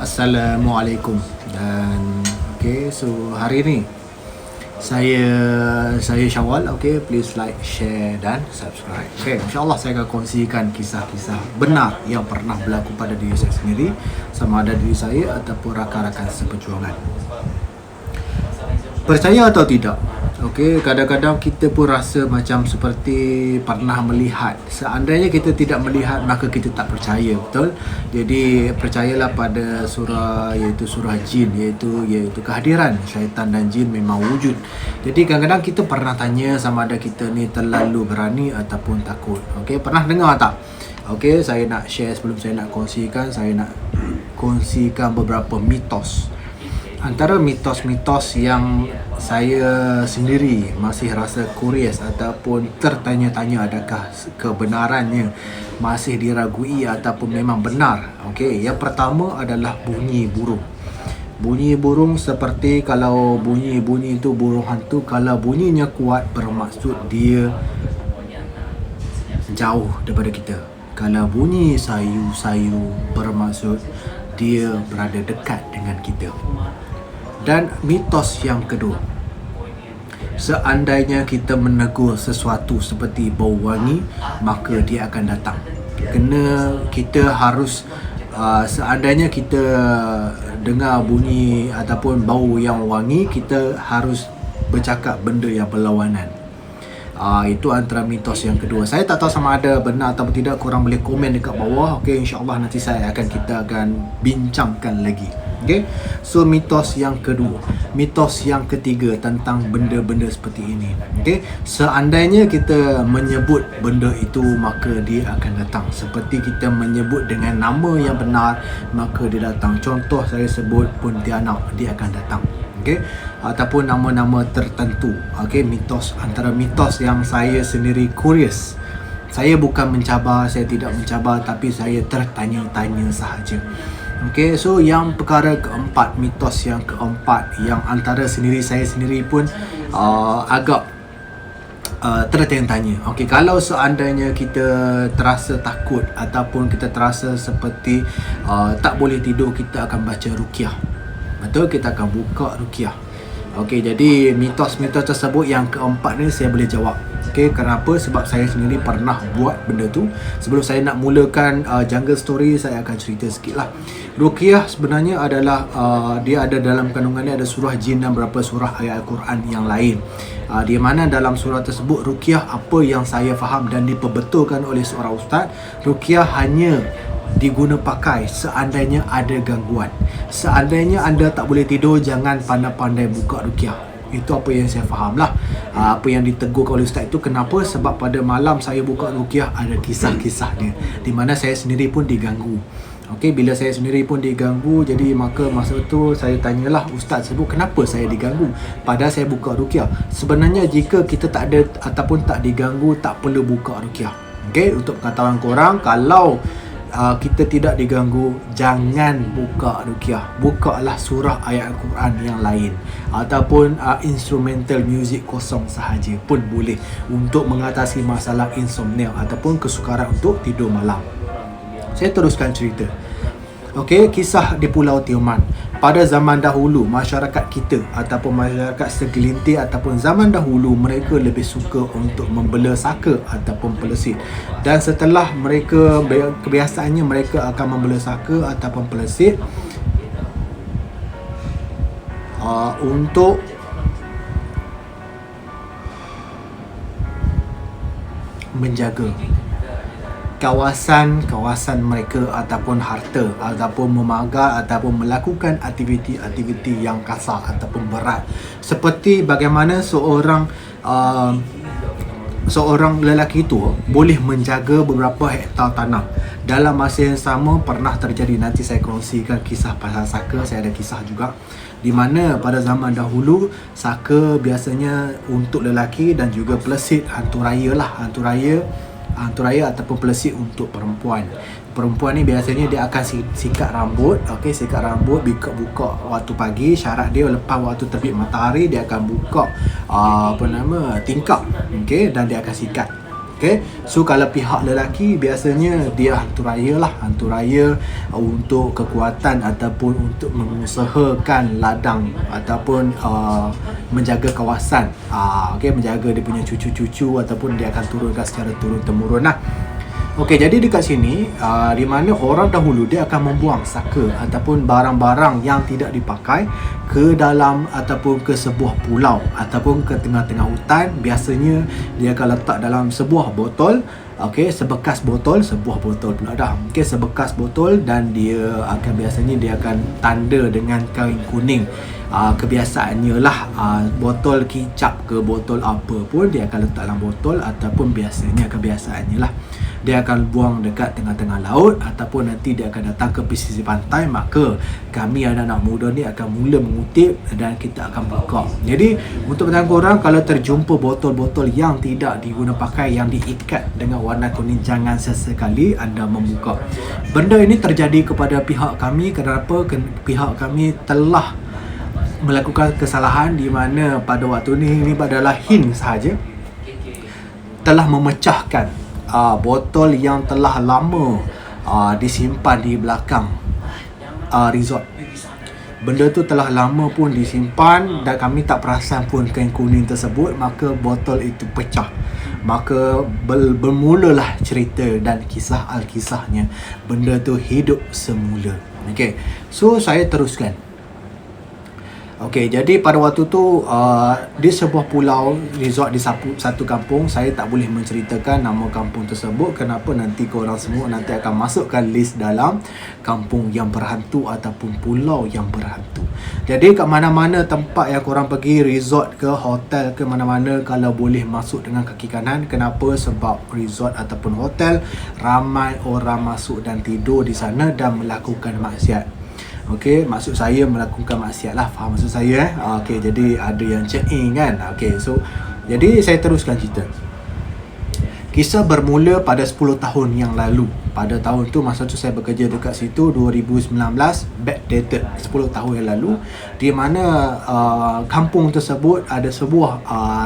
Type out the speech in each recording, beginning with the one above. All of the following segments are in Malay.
Assalamualaikum. Dan so hari ni saya Syawal. Please like, share dan subscribe. InsyaAllah saya akan kongsikan kisah-kisah benar yang pernah berlaku pada diri saya sendiri, sama ada diri saya ataupun rakan-rakan seperjuangan. Percaya atau tidak, kadang-kadang kita pun rasa macam seperti pernah melihat. Seandainya kita tidak melihat, maka kita tak percaya, betul? Jadi percayalah pada surah, iaitu surah jin, iaitu kehadiran syaitan dan jin memang wujud. Jadi kadang-kadang kita pernah tanya sama ada kita ni terlalu berani ataupun takut. Pernah dengar tak? Saya nak share sebelum saya nak kongsikan. Saya nak kongsikan beberapa mitos. Antara mitos-mitos yang saya sendiri masih rasa curious ataupun tertanya-tanya adakah kebenarannya, masih diragui ataupun memang benar. Yang pertama adalah bunyi burung. Bunyi burung seperti kalau bunyi itu burung hantu, kalau bunyinya kuat bermaksud dia jauh daripada kita. Kalau bunyi sayu-sayu bermaksud dia berada dekat dengan kita. Dan mitos yang kedua, seandainya kita menegur sesuatu seperti bau wangi, maka dia akan datang. Kena kita harus seandainya kita dengar bunyi ataupun bau yang wangi, kita harus bercakap benda yang berlawanan. Itu antara mitos yang kedua. Saya tak tahu sama ada benar atau tidak, korang boleh komen dekat bawah. InsyaAllah nanti kita akan bincangkan lagi. So mitos yang kedua. Mitos yang ketiga tentang benda-benda seperti ini. Seandainya kita menyebut benda itu, maka dia akan datang. Seperti kita menyebut dengan nama yang benar, maka dia datang. Contoh saya sebut Pontianak, dia akan datang. Ataupun nama-nama tertentu. Mitos, antara mitos yang saya sendiri curious. Saya bukan mencabar, saya tidak mencabar, tapi saya tertanya-tanya sahaja. So yang perkara keempat, mitos yang keempat, yang antara saya sendiri pun agak tertanya-tanya. Kalau seandainya kita terasa takut ataupun kita terasa seperti tak boleh tidur, kita akan baca ruqyah. Betul, kita akan buka ruqyah. Jadi mitos-mitos tersebut yang keempat ni saya boleh jawab. Kenapa? Sebab saya sendiri pernah buat benda tu. Sebelum saya nak mulakan jungle story, saya akan cerita sikit lah. Ruqyah sebenarnya adalah dia ada dalam kandungannya ada surah jin dan beberapa surah ayat Al-Quran yang lain. Di mana dalam surah tersebut ruqyah, apa yang saya faham dan diperbetulkan oleh seorang ustaz, ruqyah hanya diguna pakai seandainya ada gangguan. Seandainya anda tak boleh tidur, jangan pandai-pandai buka ruqyah. Itu apa yang saya faham lah. Apa yang ditegur oleh ustaz itu. Kenapa? Sebab pada malam saya buka ruqyah, ada kisah-kisah dia, di mana saya sendiri pun diganggu. Bila saya sendiri pun diganggu, jadi maka masa tu saya tanyalah ustaz tersebut, kenapa saya diganggu padahal saya buka ruqyah. Sebenarnya jika kita tak ada ataupun tak diganggu, tak perlu buka ruqyah. Untuk pengetahuan korang, kalau kita tidak diganggu, jangan buka ruqyah. Bukalah surah ayat Al-Quran yang lain ataupun instrumental music kosong sahaja pun boleh untuk mengatasi masalah insomnia ataupun kesukaran untuk tidur malam. Saya teruskan cerita. Kisah di Pulau Tioman. Pada zaman dahulu, masyarakat kita ataupun masyarakat segelintir ataupun zaman dahulu, mereka lebih suka untuk membela saka ataupun pelesit. Dan setelah mereka, kebiasaannya mereka akan membela saka ataupun pelesit untuk menjaga kawasan mereka ataupun harta, ataupun memagar ataupun melakukan aktiviti-aktiviti yang kasar ataupun berat. Seperti bagaimana seorang lelaki itu boleh menjaga beberapa hektar tanah. Dalam masa yang sama pernah terjadi, nanti saya kongsikan kisah pasal saka. Saya ada kisah juga, di mana pada zaman dahulu saka biasanya untuk lelaki dan juga pelesit hantu raya ataupun pelesit untuk perempuan. Perempuan ni biasanya dia akan sikat rambut, sikat rambut, buka waktu pagi. Syarat dia lepas waktu terbit matahari dia akan buka tingkap, dan dia akan sikat. Okay, so kalau pihak lelaki biasanya dia hantu raya lah, hantu raya untuk kekuatan ataupun untuk mengusahakan ladang ataupun menjaga kawasan, okay, menjaga dia punya cucu-cucu ataupun dia akan turunkan secara turun-temurun lah. Okey, jadi dekat sini di mana orang dahulu dia akan membuang saka ataupun barang-barang yang tidak dipakai ke dalam ataupun ke sebuah pulau ataupun ke tengah-tengah hutan. Biasanya dia akan letak dalam sebuah botol. Okey, sebekas botol, sebuah botol pula dah. Okey, sebekas botol, dan dia akan tanda dengan kain kuning. Kebiasaannya lah, botol kicap ke botol apa pun dia akan letak dalam botol, ataupun biasanya kebiasaannya lah dia akan buang dekat tengah-tengah laut ataupun nanti dia akan datang ke pesisir pantai. Maka kami anak-anak muda ni akan mula mengutip dan kita akan buka. Jadi untuk petang korang, kalau terjumpa botol-botol yang tidak diguna pakai, yang diikat dengan warna kuning, jangan sesekali anda membuka. Benda ini terjadi kepada pihak kami. Kenapa? Pihak kami telah melakukan kesalahan di mana pada waktu ini adalah hint sahaja, telah memecahkan botol yang telah lama disimpan di belakang resort. Benda tu telah lama pun disimpan dan kami tak perasan pun kain kuning tersebut. Maka botol itu pecah. Maka bermulalah cerita dan kisah al-kisahnya. Benda tu hidup semula. Okay, so saya teruskan. Okey, jadi pada waktu tu di sebuah pulau resort di satu kampung, saya tak boleh menceritakan nama kampung tersebut. Kenapa? Nanti korang semua nanti akan masukkan list dalam kampung yang berhantu ataupun pulau yang berhantu. Jadi kat mana-mana tempat yang korang pergi, resort ke hotel ke mana-mana, kalau boleh masuk dengan kaki kanan. Kenapa? Sebab resort ataupun hotel ramai orang masuk dan tidur di sana dan melakukan maksiat. Okey, maksud saya melakukan maksiat lah, faham maksud saya okey, jadi ada yang check in kan. Okey, so jadi saya teruskan cerita. Kisah bermula pada 10 tahun yang lalu. Pada tahun tu, masa tu saya bekerja dekat situ 2019, backdated 10 tahun yang lalu, di mana kampung tersebut ada sebuah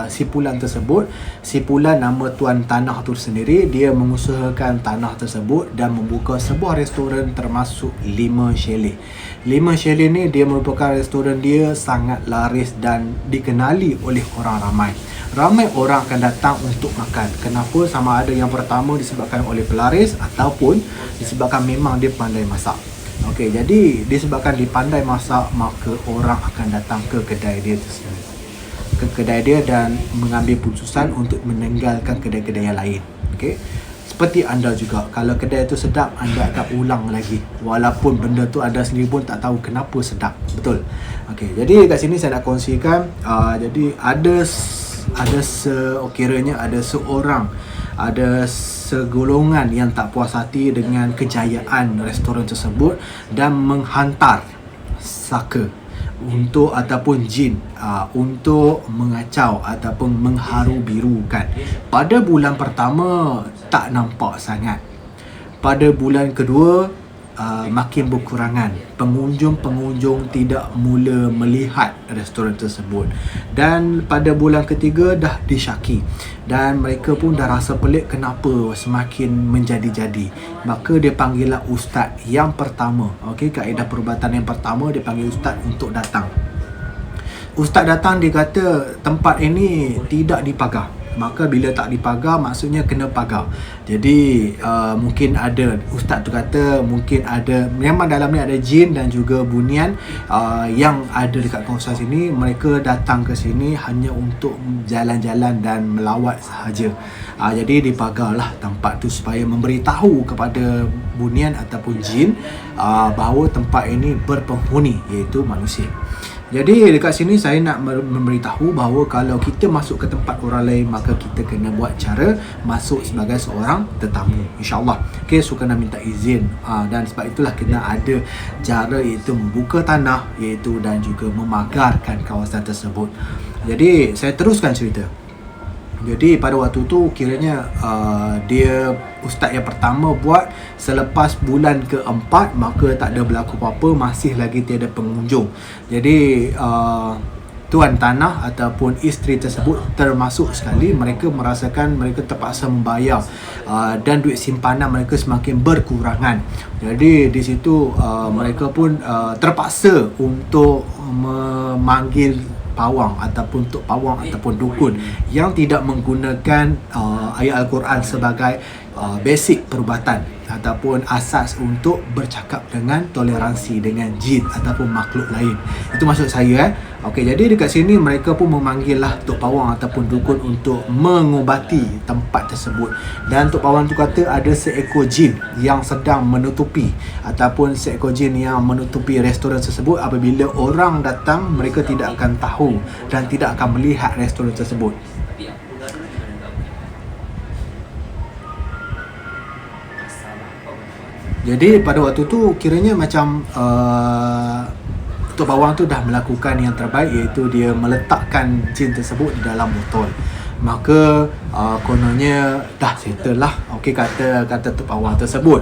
sipulan tersebut. Sipulan nama tuan tanah tu sendiri, dia mengusahakan tanah tersebut dan membuka sebuah restoran termasuk 5 chalet. 5 chalet ni dia merupakan restoran dia sangat laris dan dikenali oleh orang ramai. Ramai orang akan datang untuk makan. Kenapa? Sama ada yang pertama disebabkan oleh pelaris ataupun disebabkan memang dia pandai masak. Okey, jadi disebabkan dia pandai masak, maka orang akan datang ke kedai dia tersebut, ke kedai dia, dan mengambil keputusan untuk meninggalkan kedai-kedai yang lain. Okey, seperti anda juga, kalau kedai itu sedap, anda akan ulang lagi walaupun benda tu anda sendiri pun tak tahu kenapa sedap. Betul? Okey, jadi kat sini saya nak kongsikan, jadi kiranya ada seorang, ada segolongan yang tak puas hati dengan kejayaan restoran tersebut dan menghantar saka untuk ataupun jin untuk mengacau ataupun mengharu birukan. Pada bulan pertama tak nampak sangat. Pada bulan kedua makin berkurangan. Pengunjung-pengunjung tidak mula melihat restoran tersebut. Dan pada bulan ketiga dah disyaki. Dan mereka pun dah rasa pelik kenapa semakin menjadi-jadi. Maka dia panggillah ustaz yang pertama. Okey, kaedah perubatan yang pertama, dia panggil ustaz untuk datang. Ustaz datang, dia kata tempat ini tidak dipagar. Maka bila tak dipagar, maksudnya kena pagar. Jadi mungkin ada, ustaz tu kata mungkin ada, memang dalam ni ada jin dan juga bunian yang ada dekat kawasan sini. Mereka datang ke sini hanya untuk jalan-jalan dan melawat sahaja. Jadi dipagarlah tempat tu supaya memberitahu kepada bunian ataupun jin bahawa tempat ini berpenghuni, iaitu manusia. Jadi dekat sini saya nak memberitahu bahawa kalau kita masuk ke tempat orang lain, maka kita kena buat cara masuk sebagai seorang tetamu, insyaAllah. Okay, so kena minta izin, dan sebab itulah kena ada cara, iaitu membuka tanah, iaitu dan juga memagarkan kawasan tersebut. Jadi saya teruskan cerita. Jadi pada waktu tu kiranya dia ustaz yang pertama buat selepas bulan keempat, maka tak ada berlaku apa-apa, masih lagi tiada pengunjung. Jadi tuan tanah ataupun isteri tersebut termasuk sekali mereka merasakan mereka terpaksa membayar dan duit simpanan mereka semakin berkurangan. Jadi di situ mereka pun terpaksa untuk memanggil pawang ataupun tok pawang ataupun dukun yang tidak menggunakan ayat Al-Quran sebagai basic perubatan ataupun asas untuk bercakap dengan toleransi dengan jin ataupun makhluk lain. Itu maksud saya. Okey, jadi dekat sini mereka pun memanggillah tok pawang ataupun dukun untuk mengubati tempat tersebut. Dan tok pawang tu kata ada seekor jin yang sedang menutupi ataupun seekor jin yang menutupi restoran tersebut. Apabila orang datang, mereka tidak akan tahu dan tidak akan melihat restoran tersebut. Jadi pada waktu tu kiranya macam tok pawang tu dah melakukan yang terbaik, iaitu dia meletakkan jin tersebut di dalam botol. Maka kononnya dah settle lah, okey, kata tok pawang tersebut.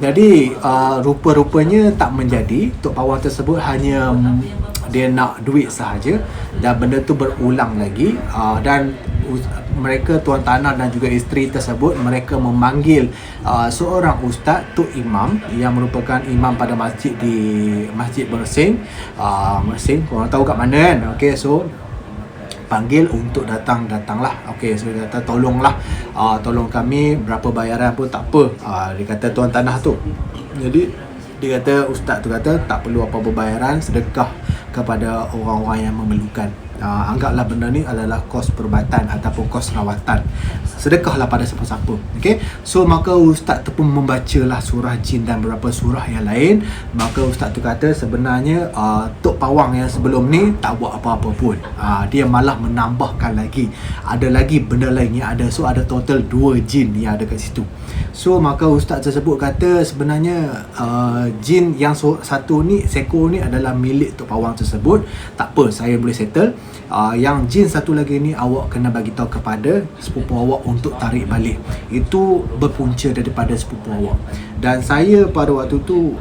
Jadi rupa-rupanya tak menjadi. Tok pawang tersebut hanya dia nak duit sahaja dan benda tu berulang lagi. Dan mereka tuan tanah dan juga isteri tersebut mereka memanggil seorang ustaz, Tok Imam yang merupakan imam pada masjid di Masjid Mersing. Mersing korang tahu kat mana kan. Okey, so panggil untuk datanglah. Okey, so dia kata tolonglah, tolong kami, berapa bayaran pun tak apa. Dia kata tuan tanah tu. Jadi dia kata ustaz tu kata tak perlu apa-apa bayaran, sedekah kepada orang-orang yang memerlukan. Anggaplah benda ni adalah kos perubatan ataupun kos rawatan. Sedekahlah pada siapa-siapa. Okey. So maka ustaz tu pun membacalah surah jin dan beberapa surah yang lain. Maka ustaz tu kata sebenarnya tok pawang yang sebelum ni tak buat apa-apa pun. Dia malah menambahkan lagi. Ada lagi benda lain yang ada. So ada total 2 jin yang ada kat situ. So maka ustaz tersebut kata sebenarnya jin yang satu ni, seekor ni adalah milik tok pawang tersebut. Tak apa, saya boleh settle. Yang jin satu lagi ni awak kena bagi tahu kepada sepupu awak untuk tarik balik. Itu berpunca daripada sepupu awak. Dan saya pada waktu tu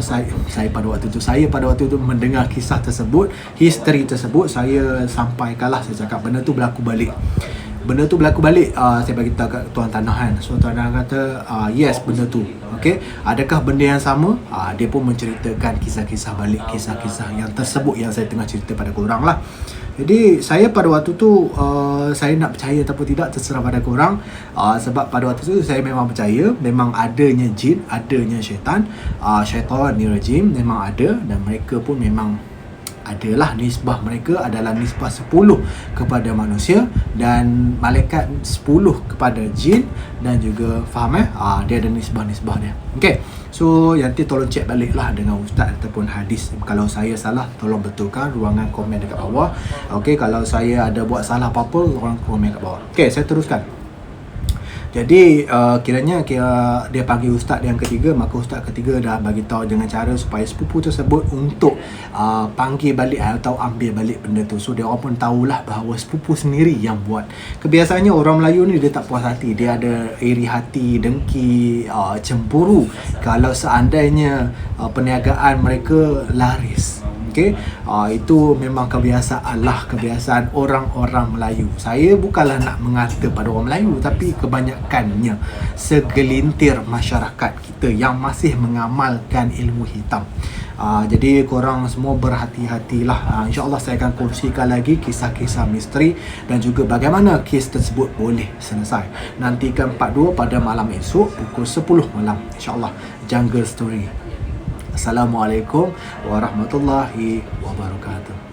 saya pada waktu tu mendengar kisah tersebut, history tersebut, saya sampaikanlah, saya cakap benda tu berlaku balik. Saya bagi tahu kat tuan tanah kan. So tuan tanah kata yes, benda tu. Okey, adakah benda yang sama? Dia pun menceritakan kisah-kisah balik, kisah-kisah yang tersebut yang saya tengah cerita pada korang lah. Jadi saya pada waktu tu saya nak percaya ataupun tidak terserah pada korang. Sebab pada waktu tu saya memang percaya memang adanya jin, adanya syaitan, syaitan ni rajim memang ada, dan mereka pun memang adalah nisbah mereka adalah nisbah 10 kepada manusia dan malaikat 10 kepada jin, dan juga faham dia ada nisbah-nisbah dia. Okey, so nanti tolong cek balik lah dengan ustaz ataupun hadis. Kalau saya salah tolong betulkan, ruangan komen dekat bawah. Okey, kalau saya ada buat salah apa-apa, orang komen kat bawah. Okey, saya teruskan. Jadi kiranya dia panggil ustaz yang ketiga, maka ustaz ketiga dah bagi tahu dengan cara supaya sepupu tersebut untuk panggil balik atau ambil balik benda tu. So dia orang pun tahulah bahawa sepupu sendiri yang buat. Kebiasaannya orang Melayu ni dia tak puas hati, dia ada iri hati, dengki, cemburu kalau seandainya perniagaan mereka laris. Okey, itu memang kebiasaan orang-orang Melayu. Saya bukanlah nak mengata pada orang Melayu, tapi kebanyakannya segelintir masyarakat kita yang masih mengamalkan ilmu hitam. Jadi korang semua berhati-hatilah. InsyaAllah saya akan kongsikan lagi kisah-kisah misteri dan juga bagaimana kes tersebut boleh selesai. Nantikan part 2 pada malam esok pukul 10 malam, InsyaAllah. Jungle Story. Assalamualaikum warahmatullahi wabarakatuh.